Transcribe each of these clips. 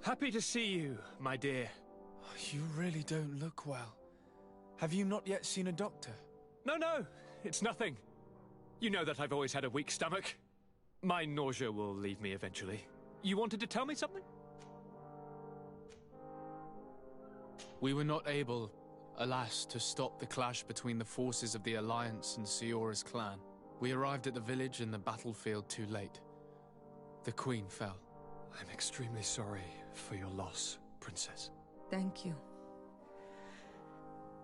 Happy to see you, my dear. You really don't look well. Have you not yet seen a doctor? No, it's nothing. You know that I've always had a weak stomach. My nausea will leave me eventually. You wanted to tell me something? We were not able, alas, to stop the clash between the forces of the Alliance and Siora's clan. We arrived at the village and the battlefield too late. The Queen fell. I'm extremely sorry for your loss, Princess. Thank you.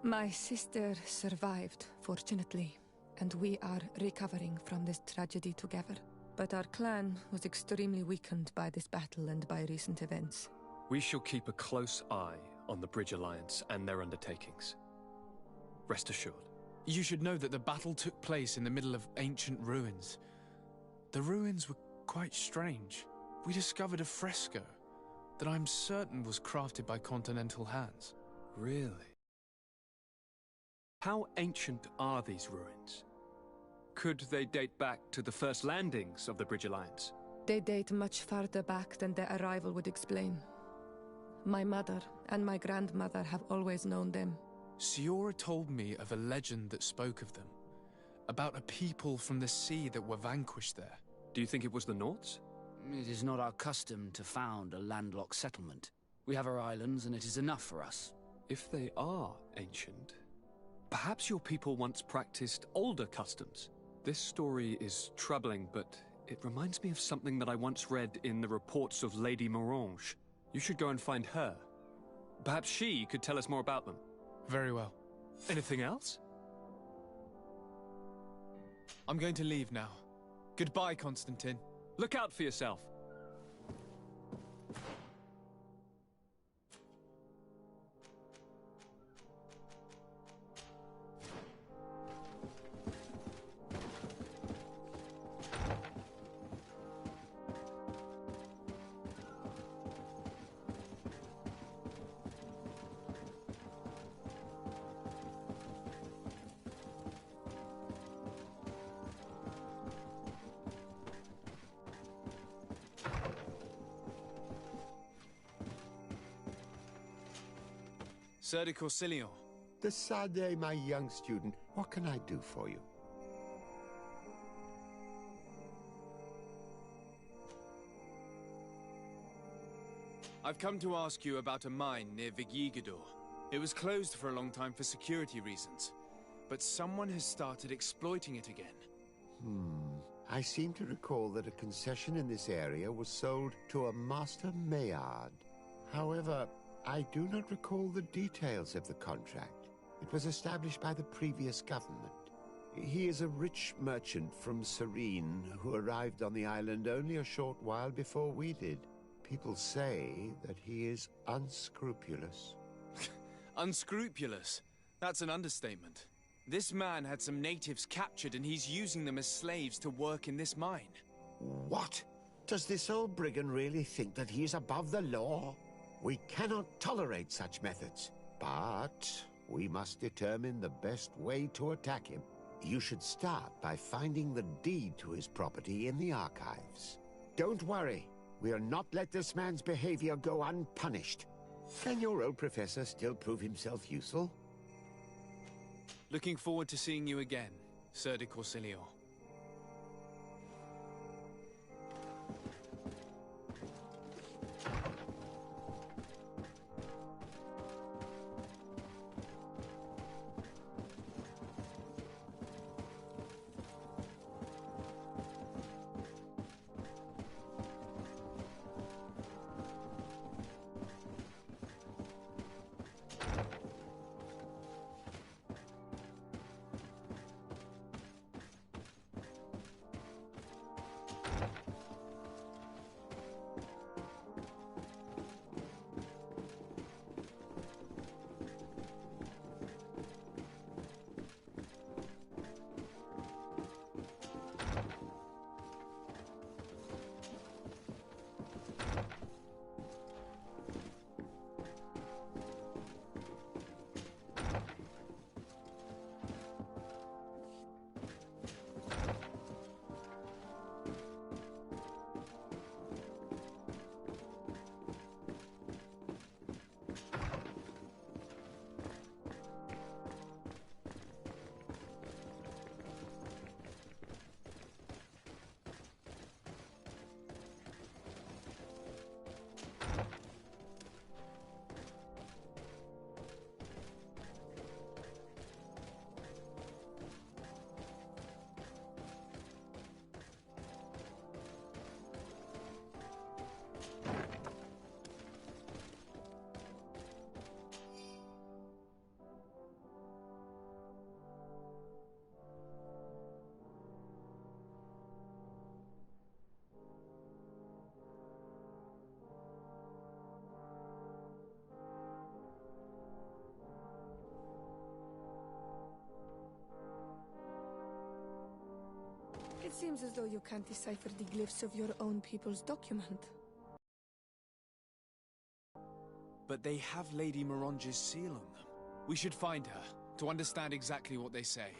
My sister survived, fortunately, and we are recovering from this tragedy together. But our clan was extremely weakened by this battle and by recent events. We shall keep a close eye on the Bridge Alliance and their undertakings. Rest assured. You should know that the battle took place in the middle of ancient ruins. The ruins were quite strange. We discovered a fresco that I'm certain was crafted by continental hands. Really? How ancient are these ruins? Could they date back to the first landings of the Bridge Alliance? They date much farther back than their arrival would explain. My mother and my grandmother have always known them. Siora told me of a legend that spoke of them, about a people from the sea that were vanquished there. Do you think it was the Nords? It is not our custom to found a landlocked settlement. We have our islands, and it is enough for us. If they are ancient, perhaps your people once practiced older customs. This story is troubling, but it reminds me of something that I once read in the reports of Lady Morange. You should go and find her. Perhaps she could tell us more about them. Very well. Anything else? I'm going to leave now. Goodbye, Constantine. Look out for yourself. Sir de Corsilion. Decidez, my young student. What can I do for you? I've come to ask you about a mine near Vigigador. It was closed for a long time for security reasons, but someone has started exploiting it again. I seem to recall that a concession in this area was sold to a Master Maillard. However, I do not recall the details of the contract. It was established by the previous government. He is a rich merchant from Serene who arrived on the island only a short while before we did. People say that he is unscrupulous. Unscrupulous? That's an understatement. This man had some natives captured and he's using them as slaves to work in this mine. What? Does this old brigand really think that he is above the law? We cannot tolerate such methods, but we must determine the best way to attack him. You should start by finding the deed to his property in the archives. Don't worry, we'll not let this man's behavior go unpunished. Can your old professor still prove himself useful? Looking forward to seeing you again, Sir de Corsilion. seems as though you can't decipher the glyphs of your own people's document. But they have Lady Moronge's seal on them. We should find her, to understand exactly what they say.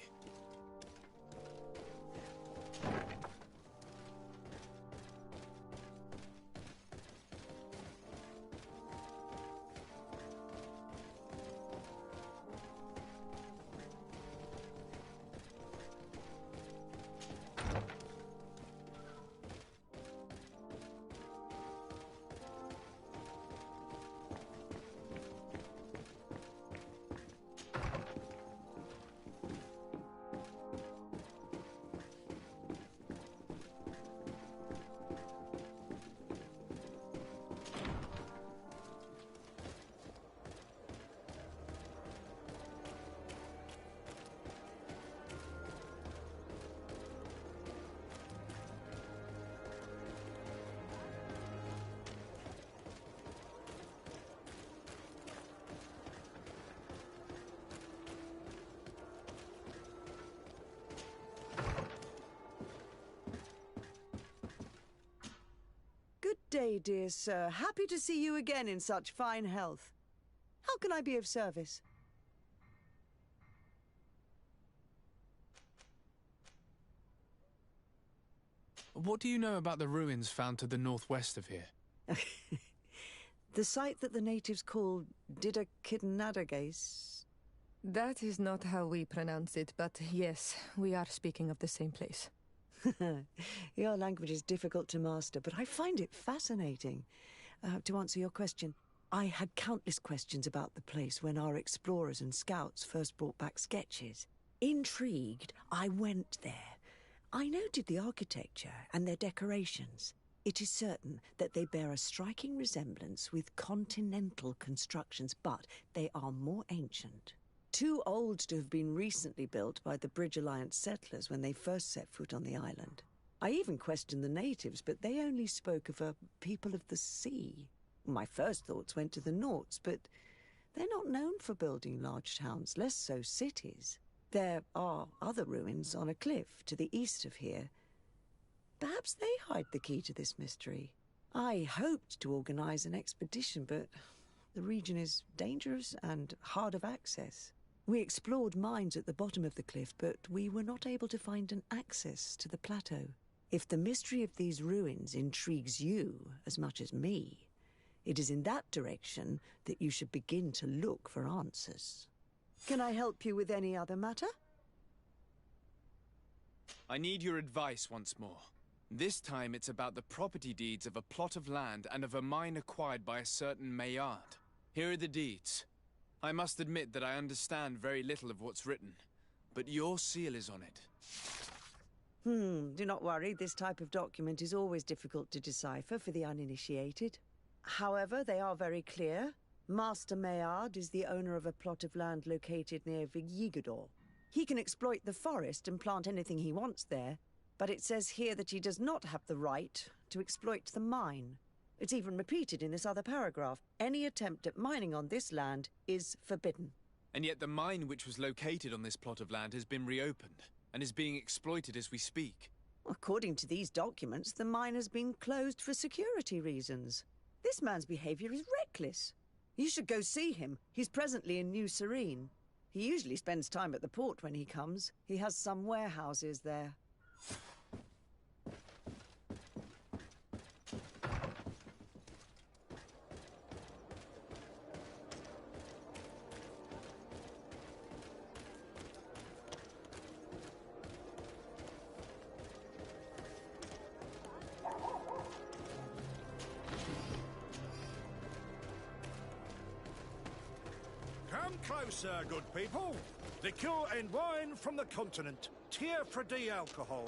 Good day, dear sir. Happy to see you again in such fine health. How can I be of service? What do you know about the ruins found to the northwest of here? The site that the natives call Didakidnadagase. That is not how we pronounce it, but yes, we are speaking of the same place. Your language is difficult to master, but I find it fascinating. To answer your question, I had countless questions about the place when our explorers and scouts first brought back sketches. Intrigued, I went there. I noted the architecture and their decorations. It is certain that they bear a striking resemblance with continental constructions, but they are more ancient. Too old to have been recently built by the Bridge Alliance settlers when they first set foot on the island. I even questioned the natives, but they only spoke of a people of the sea. My first thoughts went to the Nauts, but they're not known for building large towns, less so cities. There are other ruins on a cliff to the east of here. Perhaps they hide the key to this mystery. I hoped to organize an expedition, but the region is dangerous and hard of access. We explored mines at the bottom of the cliff, but we were not able to find an access to the plateau. If the mystery of these ruins intrigues you as much as me, it is in that direction that you should begin to look for answers. Can I help you with any other matter? I need your advice once more. This time it's about the property deeds of a plot of land and of a mine acquired by a certain Maillard. Here are the deeds. I must admit that I understand very little of what's written, but your seal is on it. Do not worry, this type of document is always difficult to decipher for the uninitiated. However, they are very clear. Master Maillard is the owner of a plot of land located near Vigigador. He can exploit the forest and plant anything he wants there, but it says here that he does not have the right to exploit the mine. It's even repeated in this other paragraph. Any attempt at mining on this land is forbidden. And yet the mine which was located on this plot of land has been reopened and is being exploited as we speak. According to these documents, the mine has been closed for security reasons. This man's behavior is reckless. You should go see him. He's presently in New Serene. He usually spends time at the port when he comes. He has some warehouses there. Closer, good people. Liqueur and wine from the continent. Tier for de-alcohol.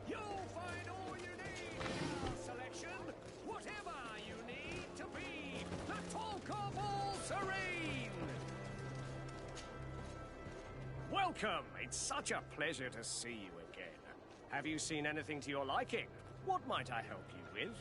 You'll find all you need in our selection. Whatever you need to be the talk of all Serene. Welcome. It's such a pleasure to see you again. Have you seen anything to your liking? What might I help you with?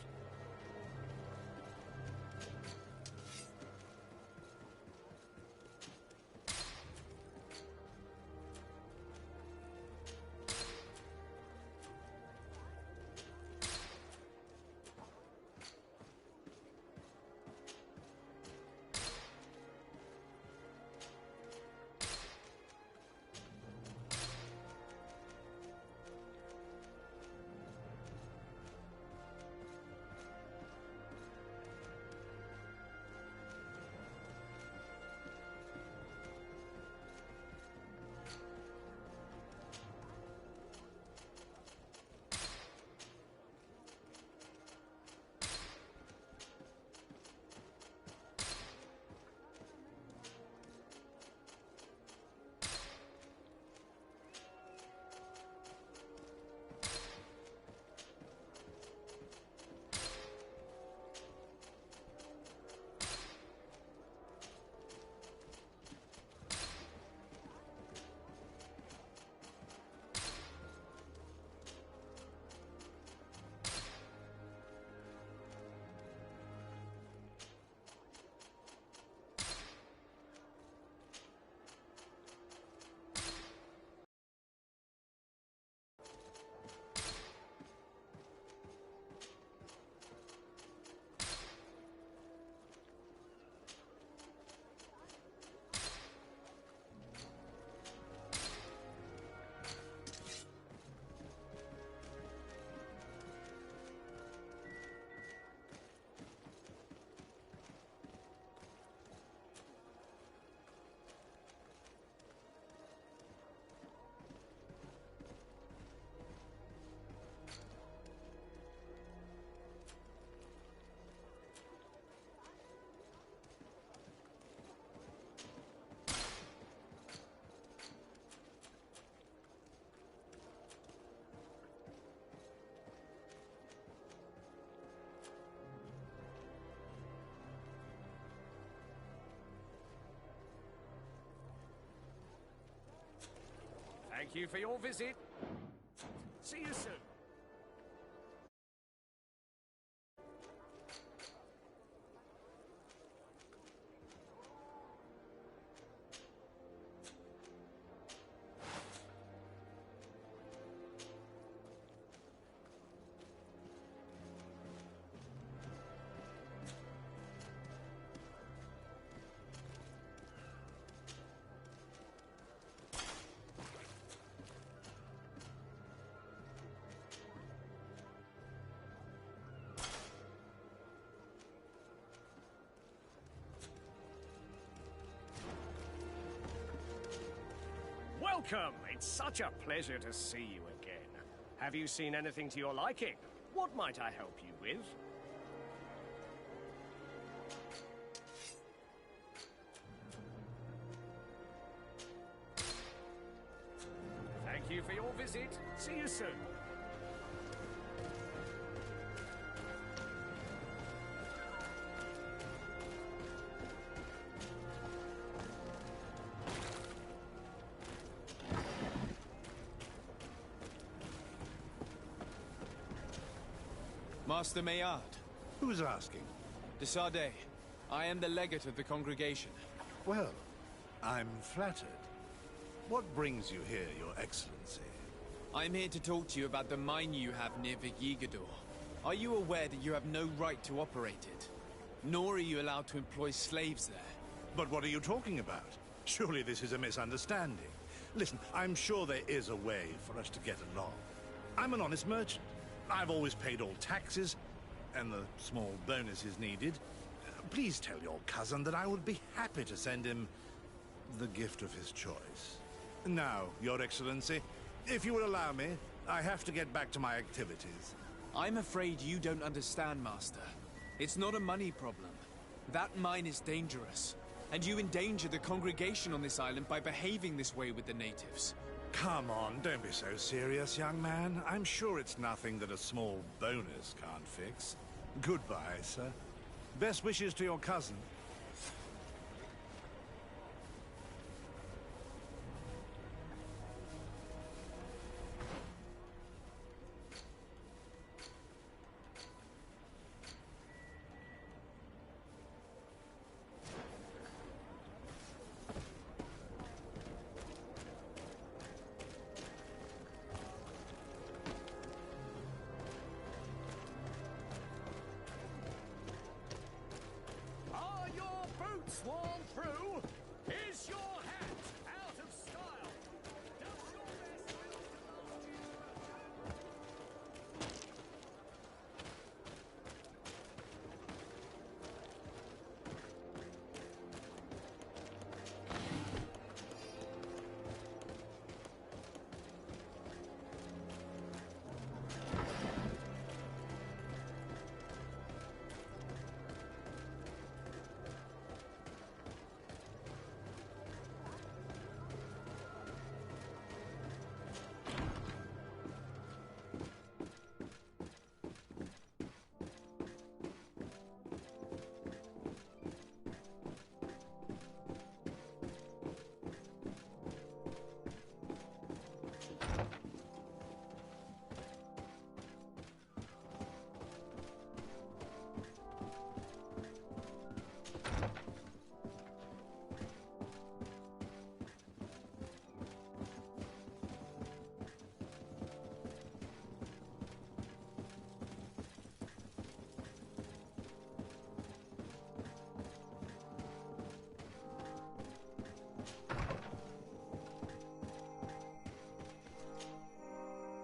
Thank you for your visit. See you soon. Welcome! It's such a pleasure to see you again. Have you seen anything to your liking? What might I help you with? Thank you for your visit. See you soon. Master Maillard. Who's asking? De Sardet. I am the legate of the congregation. Well, I'm flattered. What brings you here, Your Excellency? I'm here to talk to you about the mine you have near Vigigador. Are you aware that you have no right to operate it? Nor are you allowed to employ slaves there. But what are you talking about? Surely this is a misunderstanding. Listen, I'm sure there is a way for us to get along. I'm an honest merchant. I've always paid all taxes, and the small bonuses needed. Please tell your cousin that I would be happy to send him the gift of his choice. Now, Your Excellency, if you will allow me, I have to get back to my activities. I'm afraid you don't understand, Master. It's not a money problem. That mine is dangerous, and you endanger the congregation on this island by behaving this way with the natives. Come on, don't be so serious, young man. I'm sure it's nothing that a small bonus can't fix. Goodbye, sir. Best wishes to your cousin. Swarm through? Is your hat out of style? Does your best will to last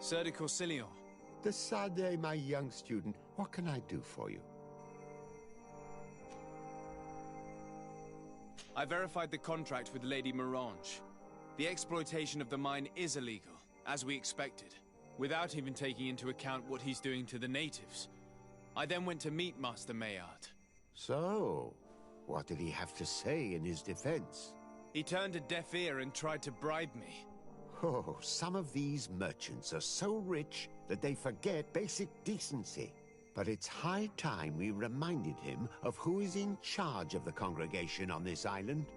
Sir de Corsilion. De Sardet, my young student, what can I do for you? I verified the contract with Lady Morange. The exploitation of the mine is illegal, as we expected, without even taking into account what he's doing to the natives. I then went to meet Master Maillard. So, what did he have to say in his defense? He turned a deaf ear and tried to bribe me. Oh, some of these merchants are so rich that they forget basic decency. But it's high time we reminded him of who is in charge of the congregation on this island.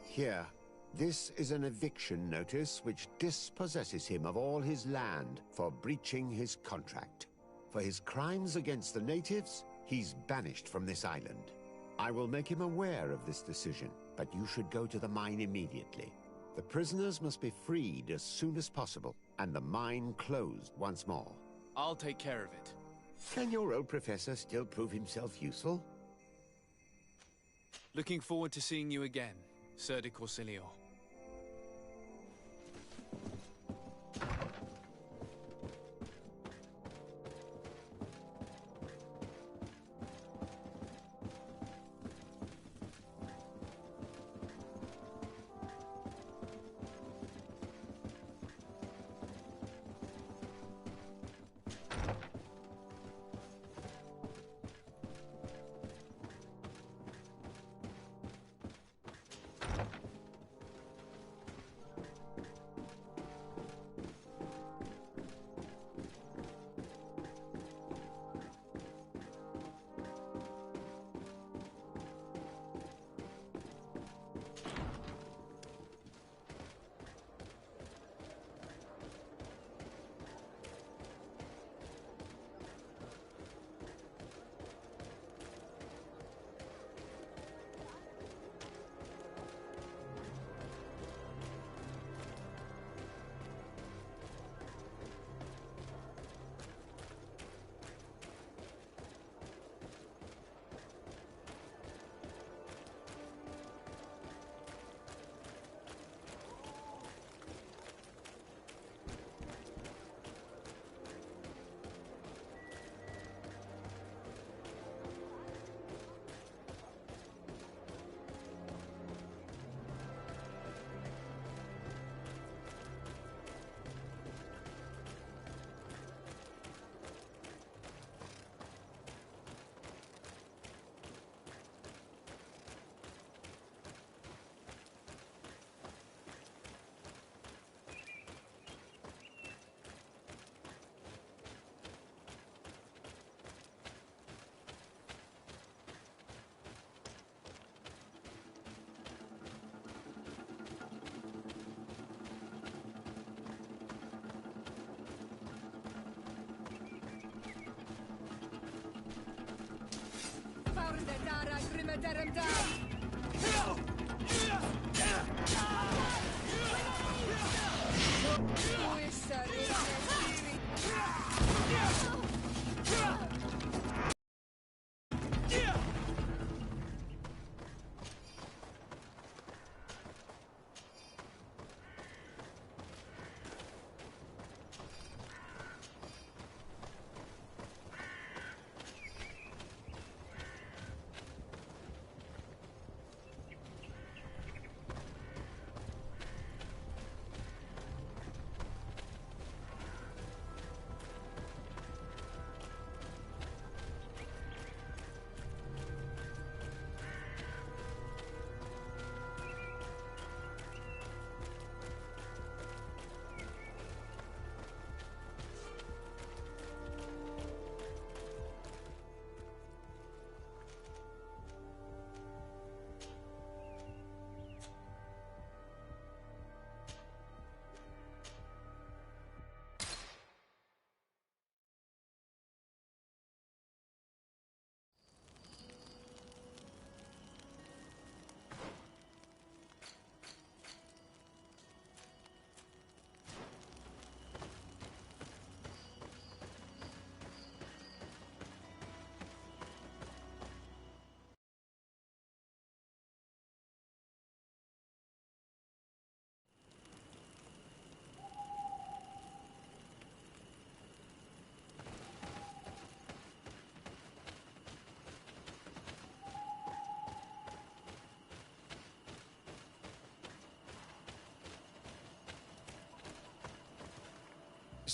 Here, This is an eviction notice which dispossesses him of all his land for breaching his contract. For his crimes against the natives, he's banished from this island. I will make him aware of this decision, but you should go to the mine immediately. The prisoners must be freed as soon as possible, and the mine closed once more. I'll take care of it. Can your old professor still prove himself useful? Looking forward to seeing you again, Sir de Corsilio.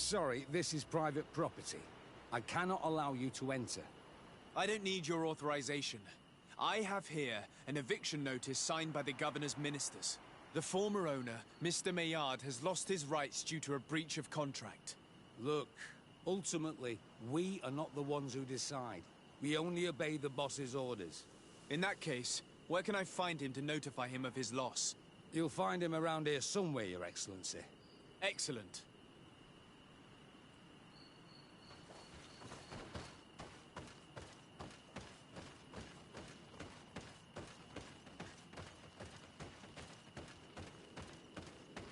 Sorry, this is private property. I cannot allow you to enter. I don't need your authorization. I have here an eviction notice signed by the governor's ministers. The former owner, Mr. Maillard, has lost his rights due to a breach of contract. Look, ultimately, we are not the ones who decide. We only obey the boss's orders. In that case, where can I find him to notify him of his loss? You'll find him around here somewhere, Your Excellency. Excellent.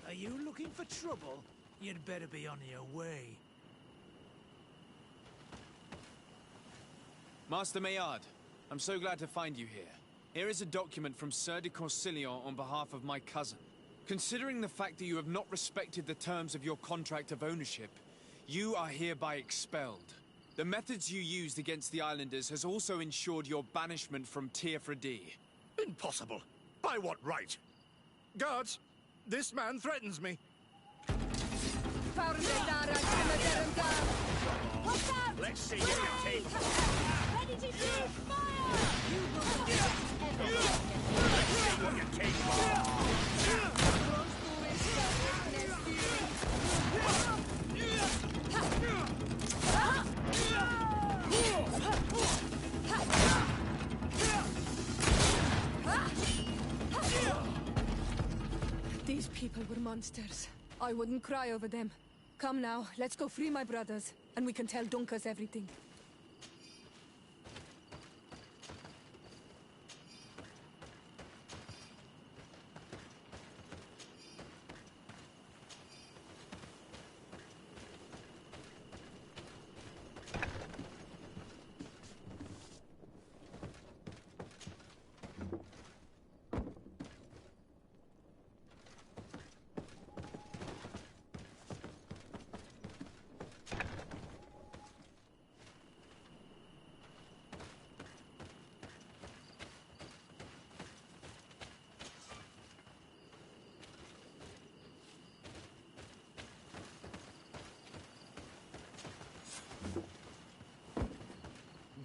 Are you looking for trouble? You'd better be on your way. Master Maillard, I'm so glad to find you here. Here is a document from Sir de Corsilion on behalf of my cousin. Considering the fact that you have not respected the terms of your contract of ownership, you are hereby expelled. The methods you used against the islanders has also ensured your banishment from Tearfredi. Impossible. By what right? Guards, this man threatens me. Let's see what you're capable of. Ready to do fire! You will not Let's see what you're capable of. These people were monsters. I wouldn't cry over them. Come now, let's go free my brothers, and we can tell Dunkas everything.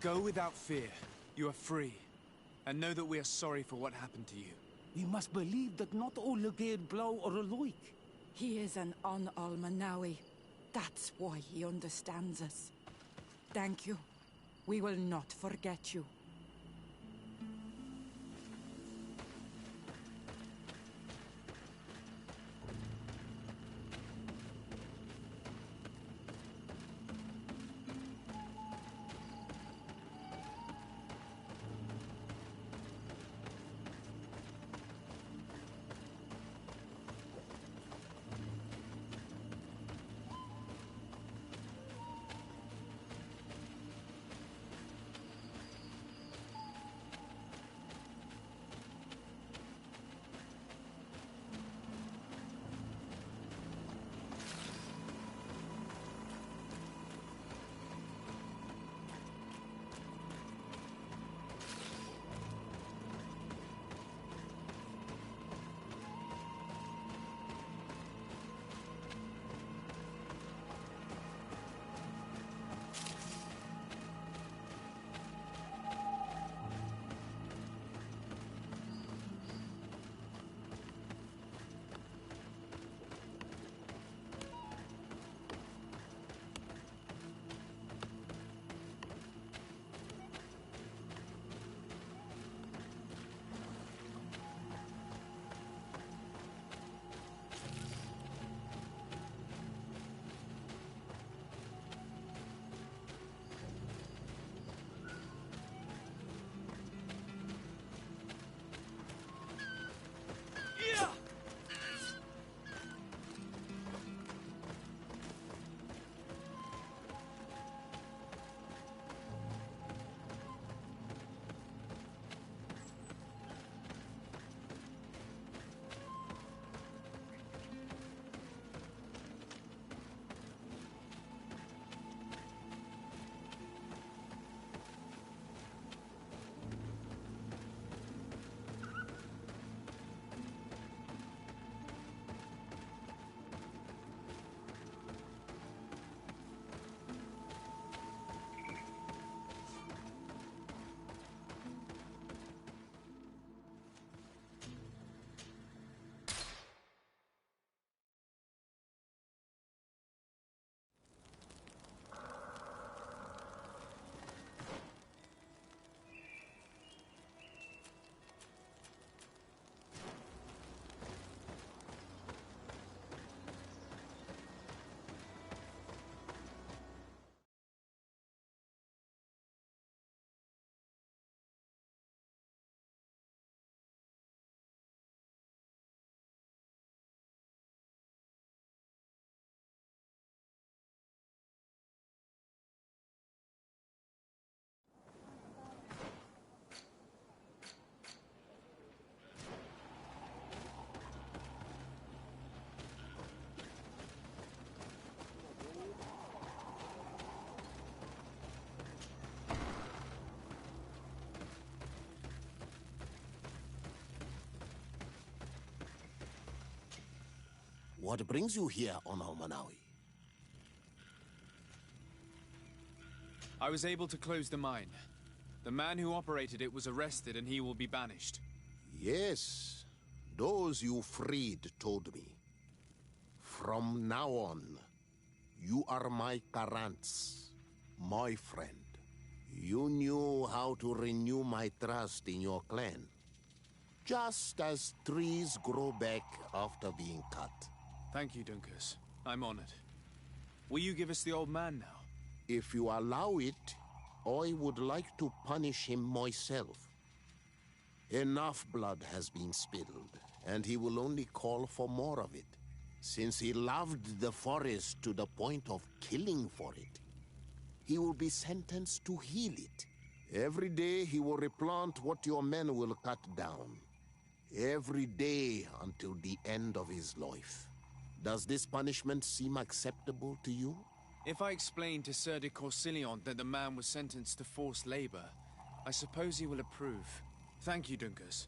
Go without fear. You are free. And know that we are sorry for what happened to you. We must believe that not all Legate Blow are alike. He is an un-Almanawi. That's why he understands us. Thank you. We will not forget you. What brings you here on Almanawi? I was able to close the mine. The man who operated it was arrested and he will be banished. Yes, those you freed told me. From now on, you are my Karants, my friend. You knew how to renew my trust in your clan. Just as trees grow back after being cut. Thank you, Dunkus. I'm honored. Will you give us the old man now? If you allow it, I would like to punish him myself. Enough blood has been spilled, and he will only call for more of it. Since he loved the forest to the point of killing for it, he will be sentenced to heal it. Every day he will replant what your men will cut down. Every day until the end of his life. Does this punishment seem acceptable to you? If I explain to Sir de Corsillon that the man was sentenced to forced labor, I suppose he will approve. Thank you, Dunkus.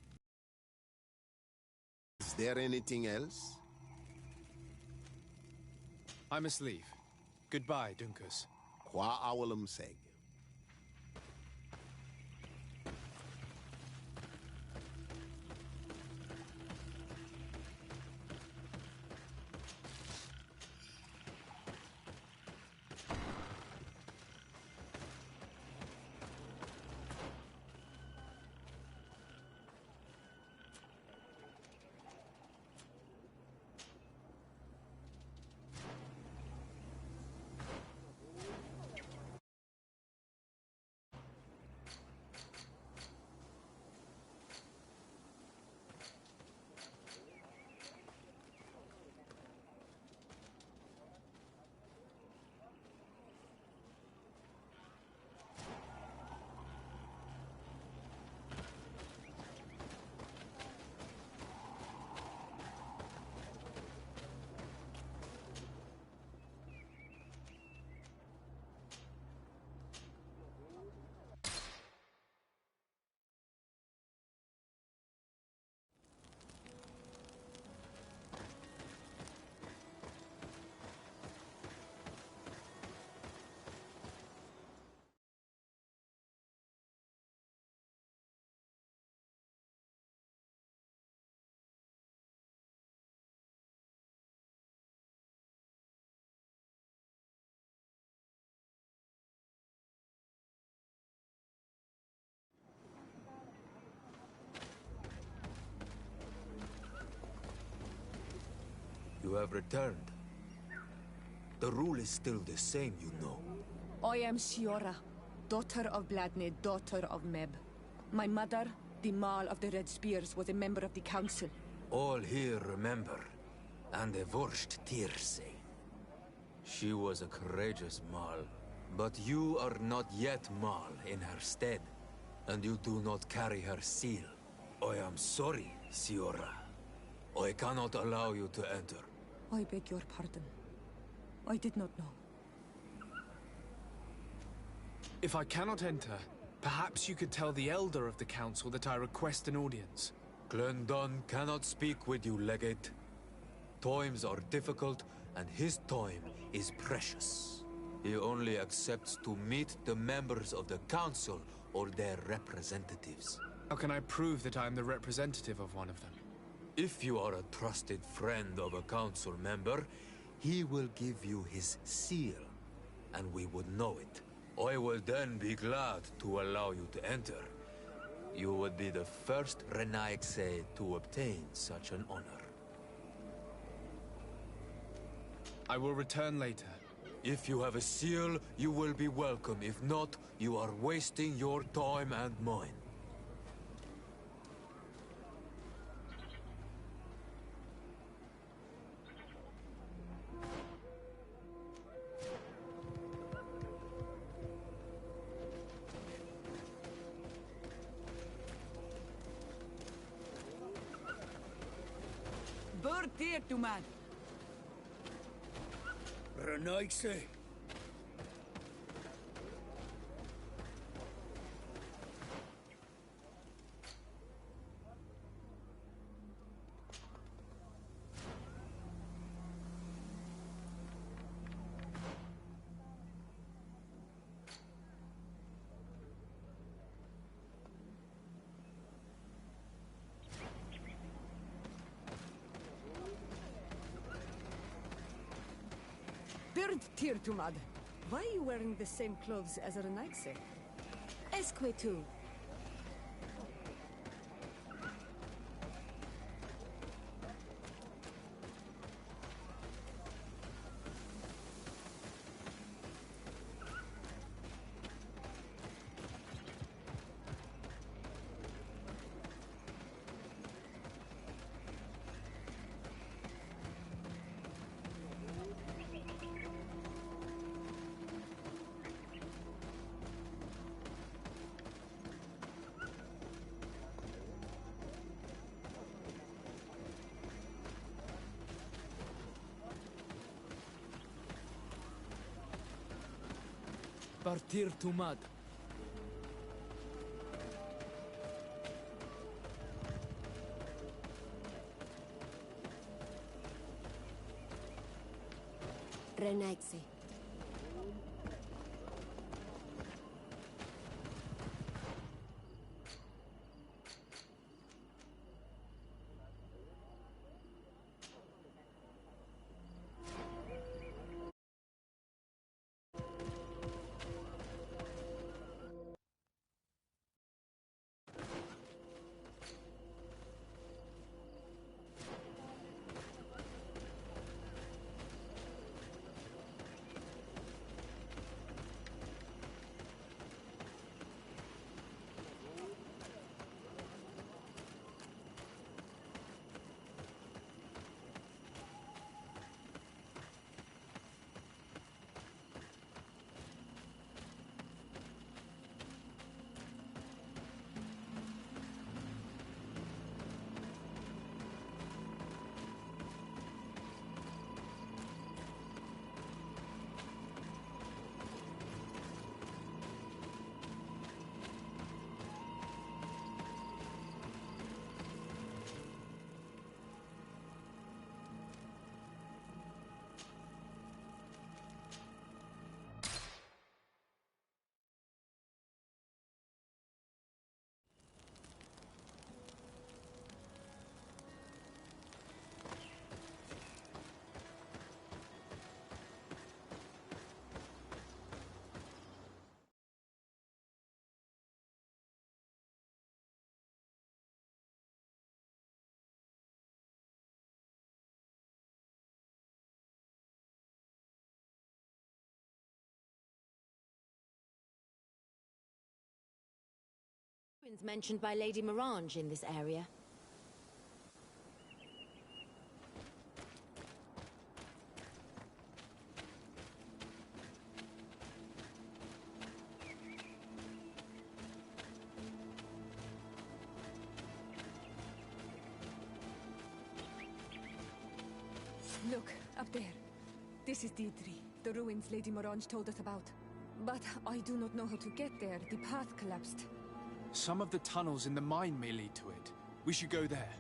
Is there anything else? I must leave. Goodbye, Dunkus. Qua awalum seg. You have returned. The rule is still the same, you know. I am Siora, daughter of Bladne, daughter of Meb. My mother, the Mall of the Red Spears, was a member of the council. All here remember, and the Vorst Tirse. She was a courageous Mall, but you are not yet Mall in her stead, and you do not carry her seal. I am sorry, Siora. I cannot allow you to enter. I beg your pardon. I did not know. If I cannot enter, perhaps you could tell the Elder of the Council that I request an audience. Glendon cannot speak with you, Legate. Times are difficult, and his time is precious. He only accepts to meet the members of the Council or their representatives. How can I prove that I am the representative of one of them? If you are a trusted friend of a council member, he will give you his seal, and we would know it. I will then be glad to allow you to enter. You would be the first Renaigse to obtain such an honor. I will return later. If you have a seal, you will be welcome. If not, you are wasting your time and mine. Proprietario, man. Renaigse. Heard Tirtumad. Why are you wearing the same clothes as Renaigse? Esque tu. Partir to mud. Renaigse. Mentioned by Lady Mirage in this area. Look, up there. This is Deidre, the ruins Lady Mirage told us about. But I do not know how to get there. The path collapsed. Some of the tunnels in the mine may lead to it. We should go there.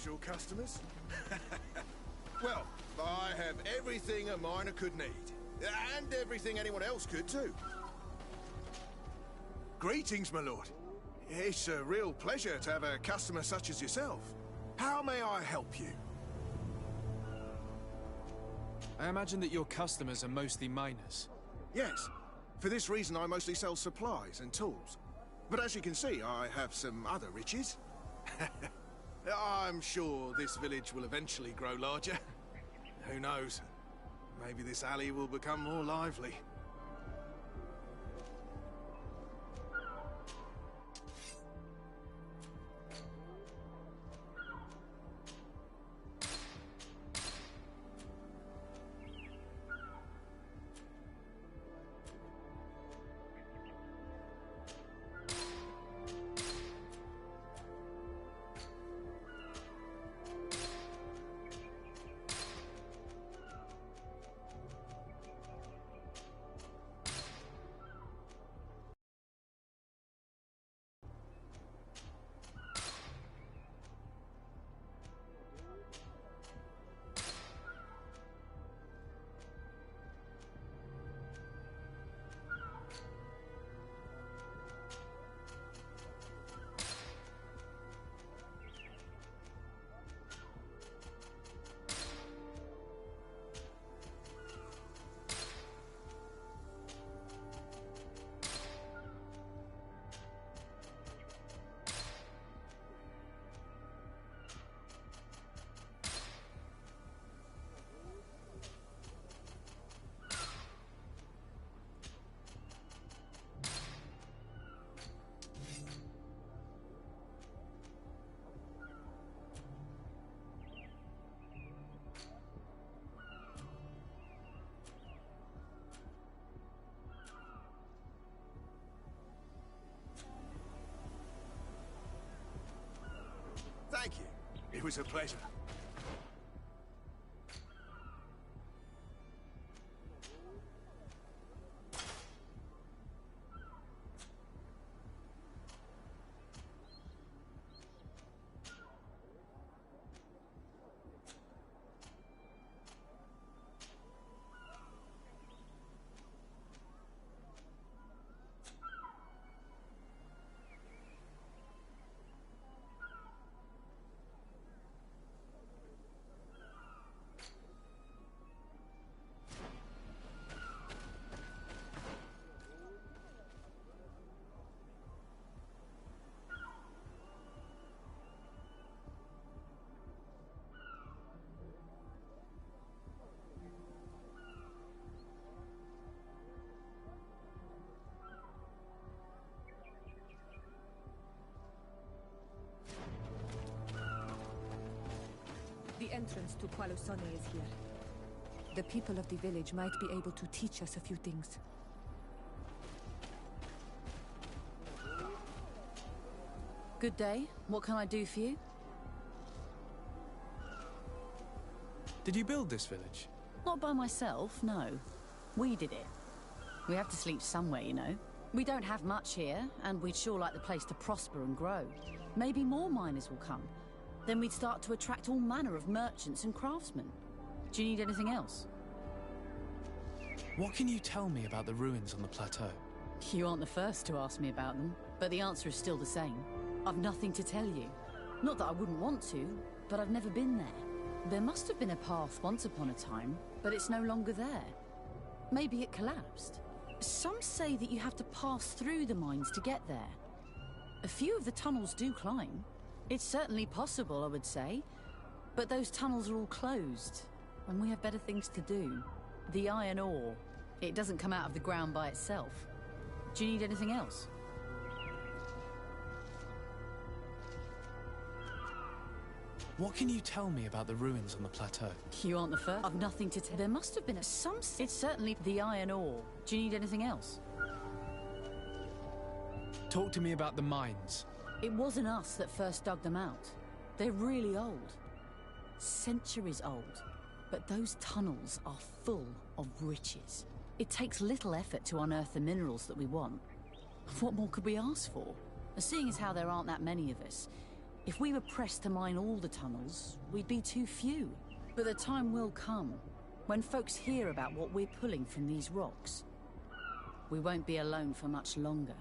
usual customers. Well, I have everything a miner could need. And everything anyone else could, too. Greetings, my lord. It's a real pleasure to have a customer such as yourself. How may I help you? I imagine that your customers are mostly miners. Yes. For this reason, I mostly sell supplies and tools. But as you can see, I have some other riches. I'm sure this village will eventually grow larger. Who knows? Maybe this alley will become more lively. Thank you. It was a pleasure. The entrance to Qualosone is here. The people of the village might be able to teach us a few things. Good day. What can I do for you? Did you build this village? Not by myself, no. We did it. We have to sleep somewhere, you know. We don't have much here, and we'd sure like the place to prosper and grow. Maybe more miners will come. Then we'd start to attract all manner of merchants and craftsmen. Do you need anything else? What can you tell me about the ruins on the plateau? You aren't the first to ask me about them, but the answer is still the same. I've nothing to tell you. Not that I wouldn't want to, but I've never been there. There must have been a path once upon a time, but it's no longer there. Maybe it collapsed. Some say that you have to pass through the mines to get there. A few of the tunnels do climb. It's certainly possible, I would say. But those tunnels are all closed, and we have better things to do. The iron ore, it doesn't come out of the ground by itself. Do you need anything else? What can you tell me about the ruins on the plateau? You aren't the first. I've nothing to tell. There must have been some... It's certainly the iron ore. Do you need anything else? Talk to me about the mines. It wasn't us that first dug them out. They're really old. Centuries old. But those tunnels are full of riches. It takes little effort to unearth the minerals that we want. What more could we ask for? Seeing as how there aren't that many of us, If we were pressed to mine all the tunnels, we'd be too few. But the time will come when folks hear about what we're pulling from these rocks. We won't be alone for much longer.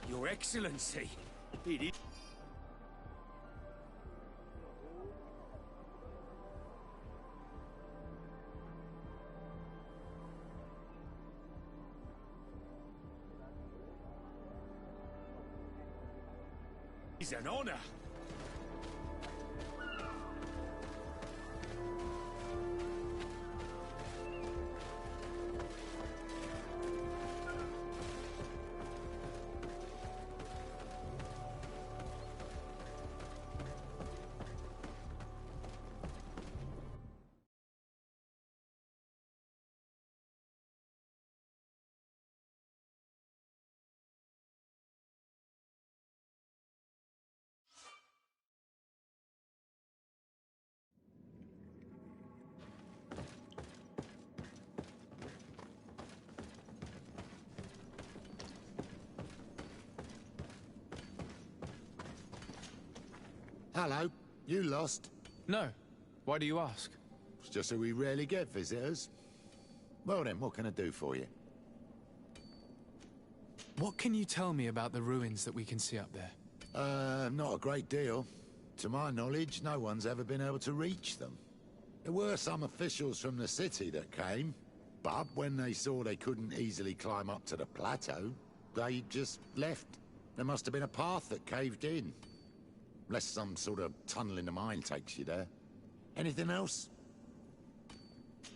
Your Excellency, it is... It's an honor. Hello, you lost? No. Why do you ask? It's just that we rarely get visitors. Well then, what can I do for you? What can you tell me about the ruins that we can see up there? Not a great deal. To my knowledge, no one's ever been able to reach them. There were some officials from the city that came, but when they saw they couldn't easily climb up to the plateau, they just left. There must have been a path that caved in. Unless some sort of tunnel in the mine takes you there. Anything else?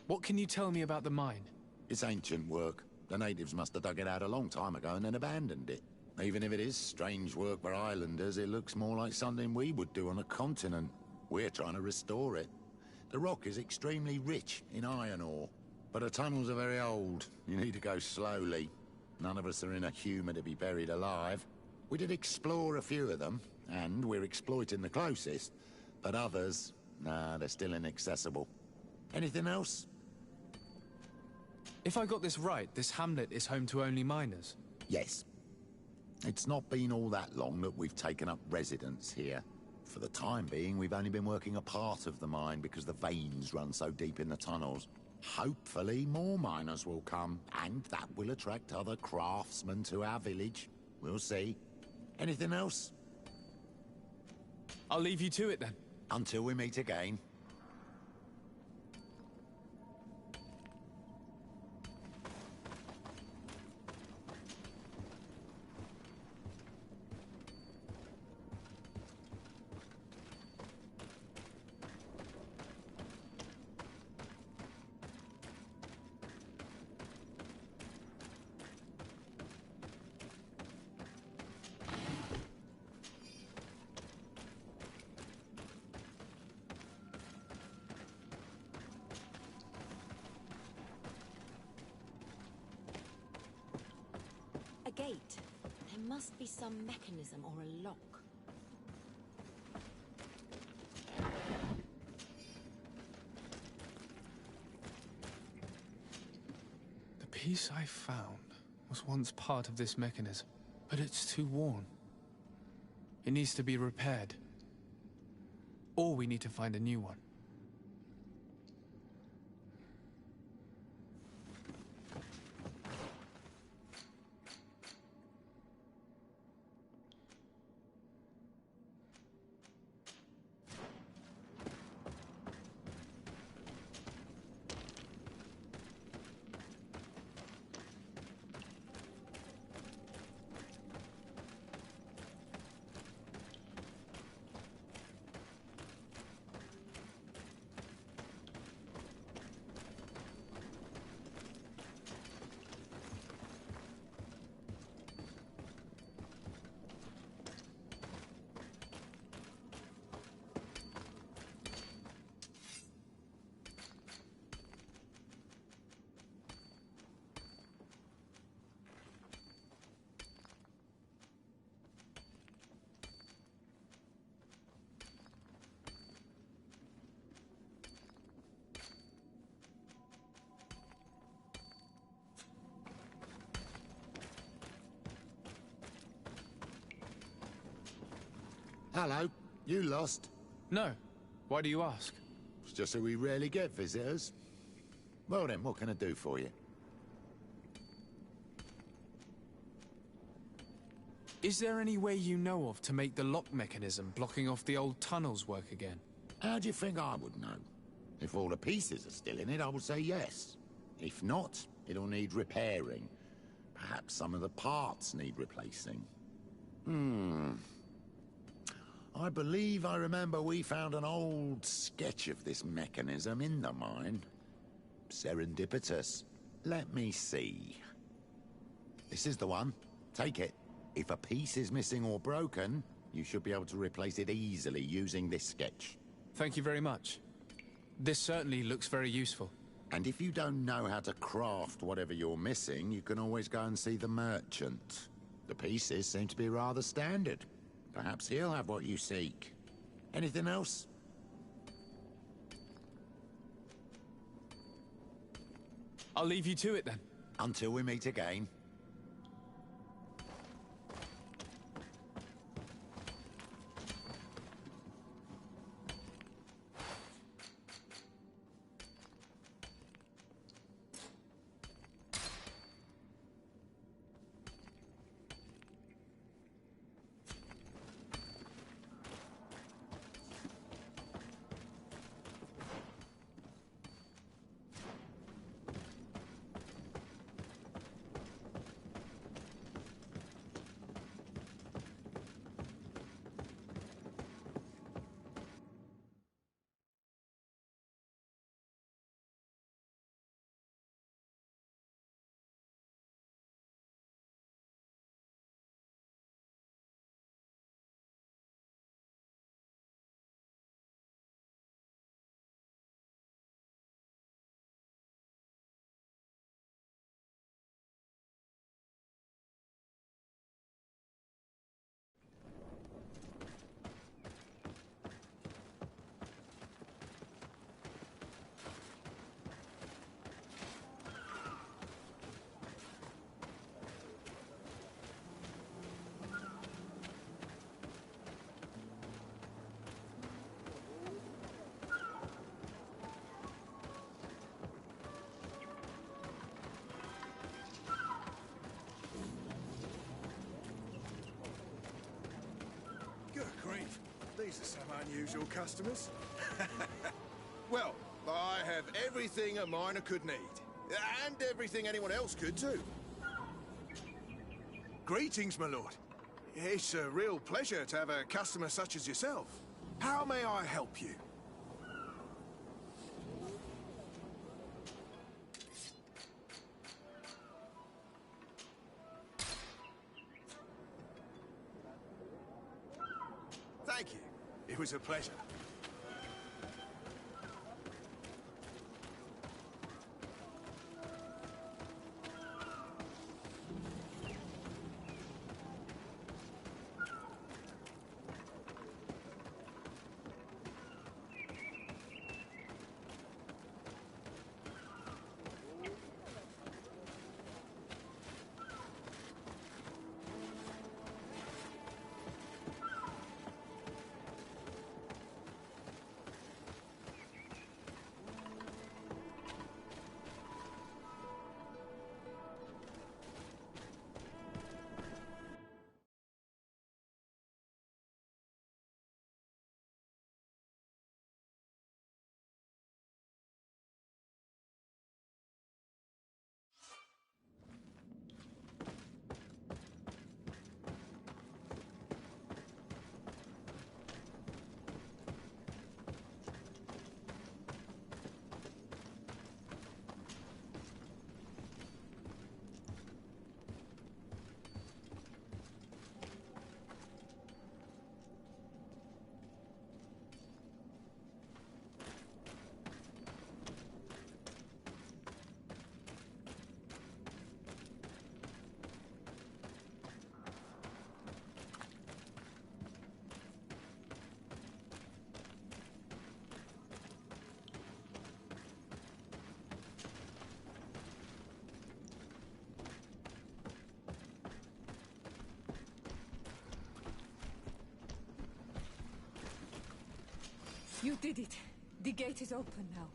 What can you tell me about the mine? It's ancient work. The natives must have dug it out a long time ago and then abandoned it. Even if it is strange work for islanders, it looks more like something we would do on a continent. We're trying to restore it. The rock is extremely rich in iron ore, but the tunnels are very old. You need to go slowly. None of us are in a humour to be buried alive. We did explore a few of them, and we're exploiting the closest. But others, nah, they're still inaccessible. Anything else? If I got this right, this hamlet is home to only miners? Yes. It's not been all that long that we've taken up residence here. For the time being, we've only been working a part of the mine because the veins run so deep in the tunnels. Hopefully, more miners will come, and that will attract other craftsmen to our village. We'll see. Anything else? I'll leave you to it then. Until we meet again. Gate. There must be some mechanism or a lock. piece I found was once part of this mechanism, but it's too worn. It needs to be repaired. Or we need to find a new one. Hello, you lost? No. Why do you ask? It's just that we rarely get visitors. Well then, what can I do for you? Is there any way you know of to make the lock mechanism blocking off the old tunnels work again? How do you think I would know? If all the pieces are still in it, I would say yes. If not, it'll need repairing. Perhaps some of the parts need replacing. I believe I remember we found an old sketch of this mechanism in the mine. Serendipitous. Let me see. This is the one. Take it. If a piece is missing or broken, you should be able to replace it easily using this sketch. Thank you very much. This certainly looks very useful. And if you don't know how to craft whatever you're missing, you can always go and see the merchant. The pieces seem to be rather standard. Perhaps he'll have what you seek. Anything else? I'll leave you to it then. Until we meet again. These are some unusual customers. Well, I have everything a miner could need. And everything anyone else could, too. Greetings, my lord. It's a real pleasure to have a customer such as yourself. How may I help you? Thank you. It was a pleasure. You did it. The gate is open now.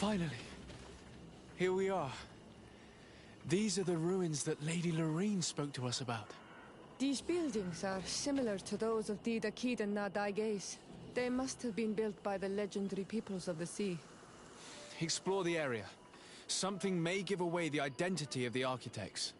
Finally, here we are. These are the ruins that Lady Lorene spoke to us about. These buildings are similar to those of the Dakid and Nadaiges. They must have been built by the legendary peoples of the sea. Explore the area. Something may give away the identity of the architects.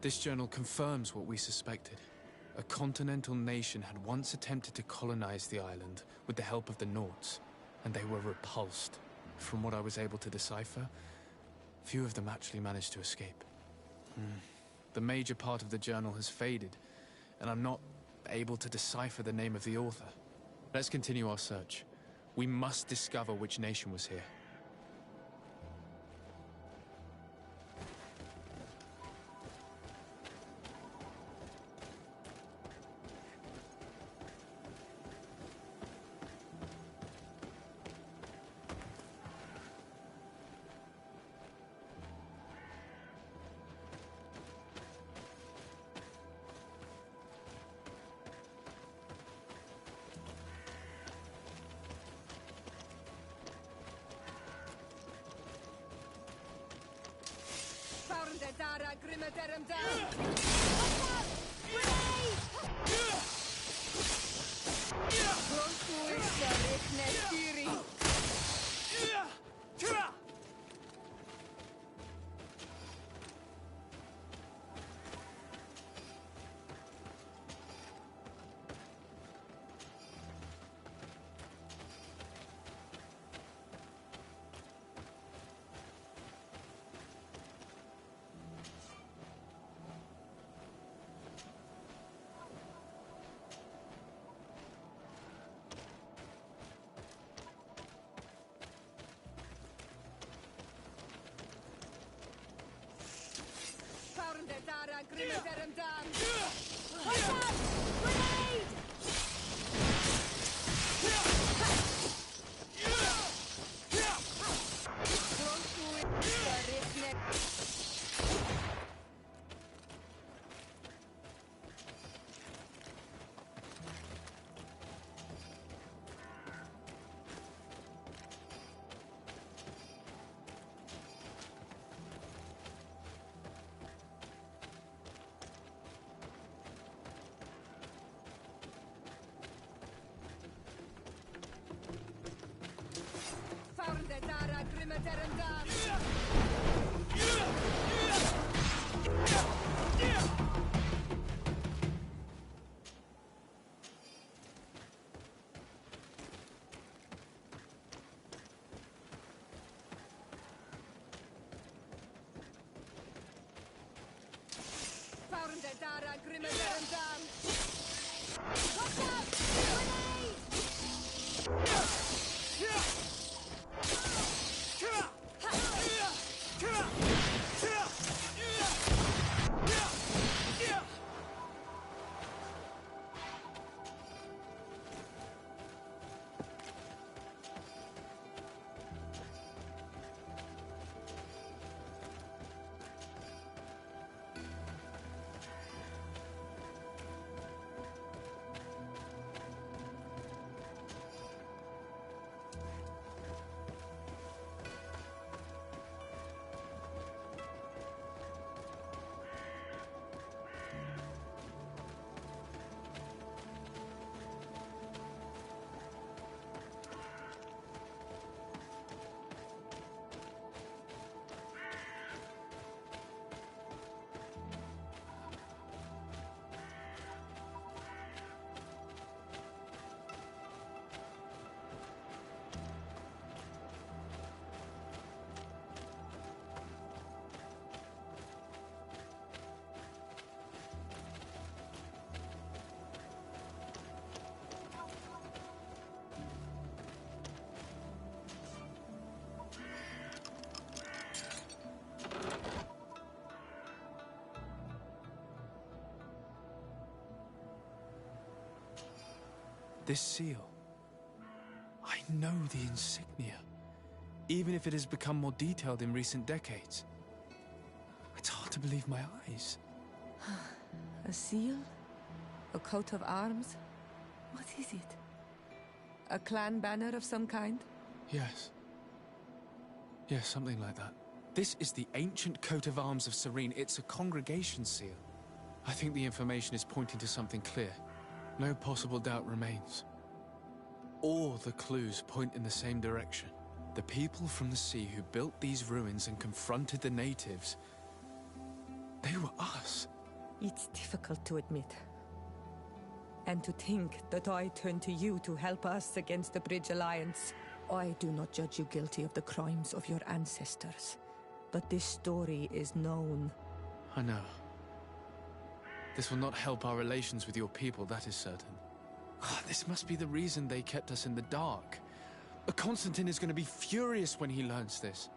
This journal confirms what we suspected. A continental nation had once attempted to colonize the island with the help of the Nords, and they were repulsed. From what I was able to decipher, few of them actually managed to escape. The major part of the journal has faded, and I'm not able to decipher the name of the author. Let's continue our search. We must discover which nation was here. This seal. I know the insignia, even if it has become more detailed in recent decades. It's hard to believe my eyes. A seal? A coat of arms? What is it? A clan banner of some kind? Yes. Yes, something like that. This is the ancient coat of arms of Serene. It's a congregation seal. I think the information is pointing to something clear. No possible doubt remains. All the clues point in the same direction. The people from the sea who built these ruins and confronted the natives, they were us. It's difficult to admit. And to think that I turn to you to help us against the Bridge Alliance. I do not judge you guilty of the crimes of your ancestors. But this story is known. I know. This will not help our relations with your people, that is certain. This must be the reason they kept us in the dark. Constantine is going to be furious when he learns this.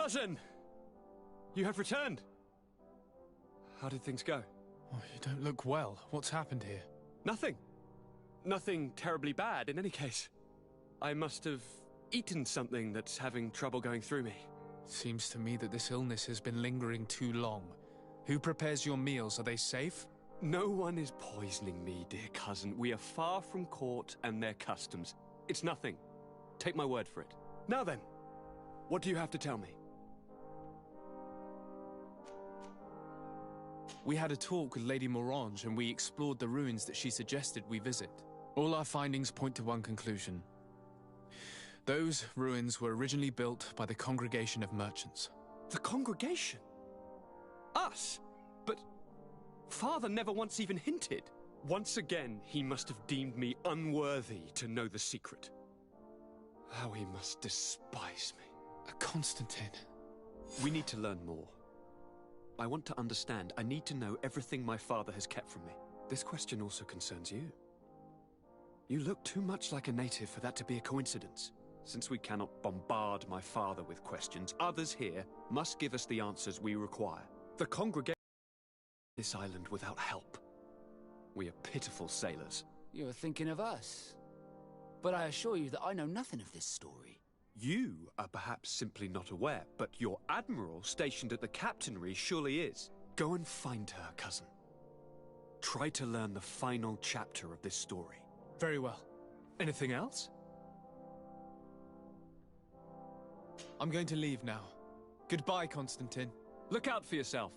Cousin! You have returned. How did things go? Oh, you don't look well. What's happened here? Nothing. Nothing terribly bad, in any case. I must have eaten something that's having trouble going through me. Seems to me that this illness has been lingering too long. Who prepares your meals? Are they safe? No one is poisoning me, dear cousin. We are far from court and their customs. It's nothing. Take my word for it. Now then, what do you have to tell me? We had a talk with Lady Morange and we explored the ruins that she suggested we visit. All our findings point to one conclusion. Those ruins were originally built by the Congregation of Merchants. The Congregation? Us? But Father never once even hinted. Once again, he must have deemed me unworthy to know the secret. How he must despise me. Constantine. We need to learn more. I want to understand. I need to know everything my father has kept from me. This question also concerns you. You look too much like a native for that to be a coincidence. Since we cannot bombard my father with questions, others here must give us the answers we require. The congregation this island without help. We are pitiful sailors. You're thinking of us. But I assure you that I know nothing of this story. You are perhaps simply not aware, but your admiral stationed at the captainry surely is. Go and find her, cousin. Try to learn the final chapter of this story. Very well. Anything else? I'm going to leave now. Goodbye, Constantine. Look out for yourself.